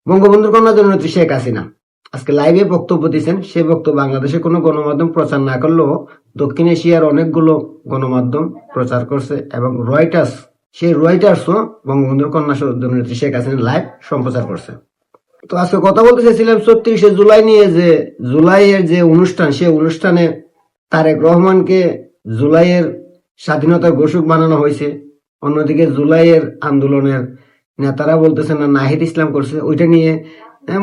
বঙ্গবন্ধুর কন্যা জননেত্রী শেখ হাসিনা আজকে লাইভে বক্তব্য দিচ্ছেন। সে বক্তব্য বাংলাদেশে কোনো গণমাধ্যম প্রচার না করলেও দক্ষিণ এশিয়ার অনেকগুলো গণমাধ্যম প্রচার করছে এবং সেই রয়টার্সও বঙ্গবন্ধুর কন্যা জননেত্রী শেখ হাসিনা লাইভ সম্প্রচার করছে। তো আজকে কথা বলতে চাইছিলাম ৩৬শে জুলাই নিয়ে, যে জুলাইয়ের যে অনুষ্ঠান, সে অনুষ্ঠানে তারেক রহমানকে জুলাইয়ের স্বাধীনতার ঘোষক বানানো হয়েছে। অন্যদিকে জুলাইয়ের আন্দোলনের নেতারা বলতেছে না নাহিদ ইসলাম করছে। ওইটা নিয়ে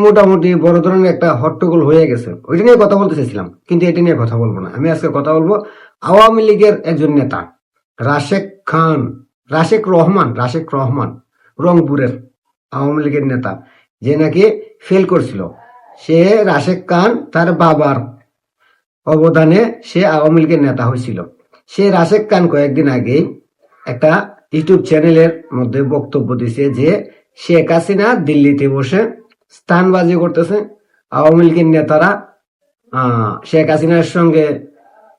মোটামুটি বড় ধরনের একটা হট্টগোল হয়ে গেছে। ওইটা নিয়ে কথা বলতে চাইছিলাম, কিন্তু এটা নিয়ে কথা বলবো না। আমি আজকে কথা বলবো আওয়ামী লীগের একজন নেতা রাশেক রহমান, রংপুরের আওয়ামী লীগের নেতা, যে নাকি ফেল করছিল। সে রাশেক খান তার বাবার অবদানে সে আওয়ামী লীগের নেতা হয়েছিল। সে রাশেক খান কয়েকদিন আগেই একটা ইউটিউব চ্যানেলের মধ্যে বক্তব্য দিছে যে শেখ হাসিনা দিল্লিতে বসে স্থানবাজি করতেছে। আওয়ামী লীগের নেতারা শেখ হাসিনার সঙ্গে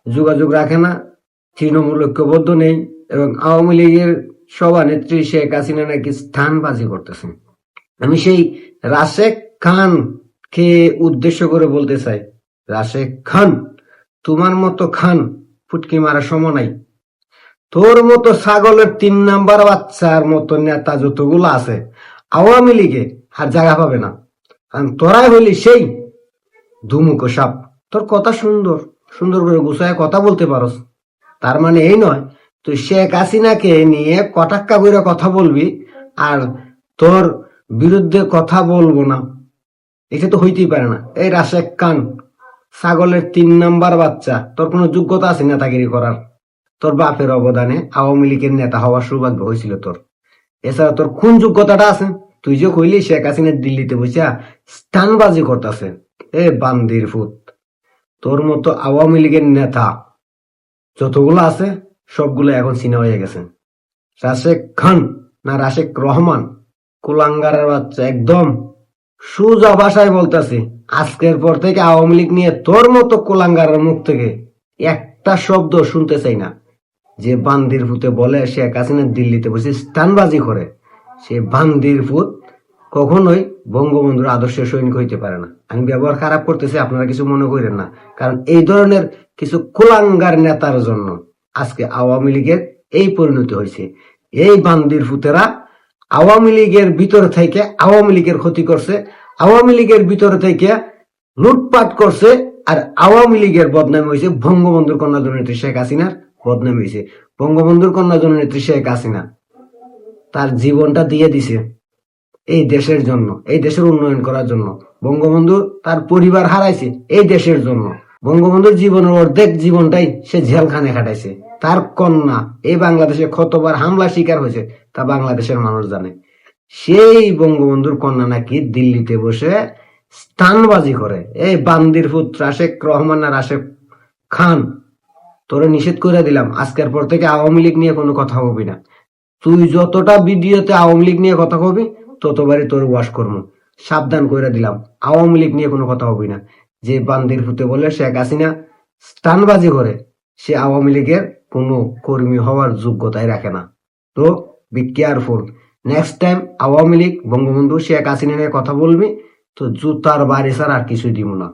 যোগাযোগ রাখে না, তৃণমূল ঐক্যবদ্ধ নেই, এবং আওয়ামী লীগের সভানেত্রী শেখ হাসিনা নাকি স্থানবাজি করতেছে। আমি সেই রাশেক খানকে উদ্দেশ্য করে বলতে চাই, রাশেক খান, তোমার মতো খান ফুটকি মারার সময় নাই। তোর মতো ছাগলের ৩ নাম্বার বাচ্চার মতো নেতা যতগুলো আছে আওয়ামী লীগে আর জায়গা পাবে না। তোরাই হইলি সেই ধুমুকো সাপ। তোর কথা সুন্দর করে গুছায় কথা বলতে পারস, তার মানে এই নয় তুই শেখ হাসিনাকে নিয়ে কটাক্কা করে কথা বলবি আর তোর বিরুদ্ধে কথা বলবো না। এটা তো হইতেই পারে না। এই রাশেক খান, ছাগলের ৩ নাম্বার বাচ্চা, তোর কোনো যোগ্যতা আছে নেতাগিরি করার? তোর বাপের অবদানে আওয়ামী লীগের নেতা হওয়ার সৌভাগ্য হয়েছিল তোর। এছাড়া তোর কোন যোগ্যতাটা আছে? তুই যে কইলি শেখ হাসিনা দিল্লিতে বসে স্থানবাজি করতেছে। এ বান্দির ফুট, তোর মতো আওয়ামী লীগের নেতা যতগুলো আছে সবগুলো এখন চিনা হয়ে গেছে। রাশেক খান না রাশেক রহমান, কুলাঙ্গারের বাচ্চা, একদম সোজা ভাষায় বলতেছি, আজকের পর থেকে আওয়ামী লীগ নিয়ে তোর মতো কুলাঙ্গারের মুখ থেকে একটা শব্দ শুনতে চাই না। যে বান্দির ফুতে বলে শেখ হাসিনা দিল্লিতে বসে স্থানবাজি করে, সে বান্দির ফুত কখনোই বঙ্গবন্ধুর আদর্শের সৈনিক হইতে পারে না। আমি ব্যবহার খারাপ করতেছি, আপনারা কিছু মনে করেন না, কারণ এই ধরনের কিছু কুলাঙ্গার নেতার জন্য আজকে আওয়ামী লীগের এই পরিণতি হয়েছে। এই বান্দির ফুতেরা আওয়ামী লীগের ভিতর থেকে আওয়ামী লীগের ক্ষতি করছে, আওয়ামী লীগের ভিতর থেকে লুটপাট করছে, আর আওয়ামী লীগের বদনাম হয়েছে বঙ্গবন্ধুর কন্যা জননেত্রী শেখ হাসিনার বদনাম হয়েছে। বঙ্গবন্ধুর কন্যা জননেত্রী শেখ হাসিনা তার জীবনটা দিয়ে দিছে এই দেশের জন্য, এই দেশের উন্নয়ন করার জন্য। বঙ্গবন্ধু তার পরিবার হারাইছে এই দেশের জন্য। বঙ্গবন্ধুর জীবনের অর্ধেক জীবনটাই সে জেলখানে কাটাইছে। তার কন্যা এই বাংলাদেশে কতবার হামলা শিকার হয়েছে তা বাংলাদেশের মানুষ জানে। সেই বঙ্গবন্ধুর কন্যা নাকি দিল্লিতে বসে স্থানবাজি করে। এই বান্দির ফুত রাশেক রহমান না রাশেক খান, তোরে নিষেধ করে দিলাম, আজকের পর থেকে আওয়ামী লীগ নিয়ে কোনো কথা হবি না। তুই যতটা ভিডিওতে আওয়ামী লীগ নিয়ে কথা কবি ততবারই তোর ওয়াশ করবো। সাবধান করে দিলাম, আওয়ামী লীগ নিয়ে কোনো কথা হবি না। যে বান্দির ফুতে বলে শেখ হাসিনা স্থানবাজি করে, সে আওয়ামী লীগের কোনো কর্মী হওয়ার যোগ্যতাই রাখে না। তো be careful, next time Awami League Bangabandhu Sheikh Hasina নিয়ে কথা বলবি তো জুতার বাড়ি ছাড়া আর কিছুই দিব না।